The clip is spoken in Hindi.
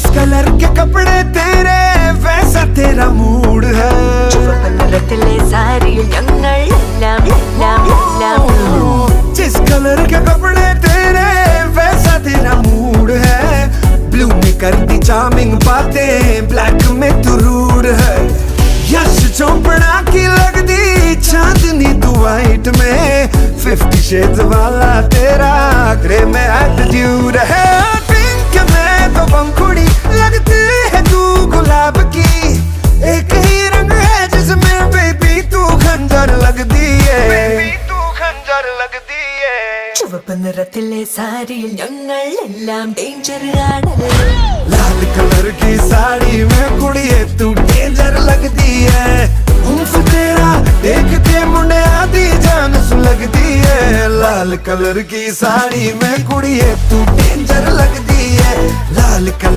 जिस कलर के कपड़े तेरे वैसा तेरा मूड है। जिस कलर के कपड़े तेरे वैसा तेरा मूड है। ब्लू में करती चार्मिंग बातें, ब्लैक में तू रूड है। यश चोपड़ा की लगती चांदनी तू वाइट में। 50 शेड्स वाला तेरा ग्रे में एटीट्यूड है। पिंक में तो पंखुड़ी लगती है तू गुलाब की। एक ही रंग है जिसमें बेबी तू खंजर लगती है। बेबी तू खंजर लगती है। ചുവപ്പൻ നിറത്തിലെ സാരിയിൽ ഞങ്ങളെല്ലാം ഡേഞ്ചർ ആണ്। लाल कलर की साड़ी में कुड़िए तू डेंजर लगती है। उम्फ तेरा देखते मुंडे आधी जान सुलगती है। लाल कलर की साड़ी में कुड़िए तू डेंजर लगती है। लाल कलर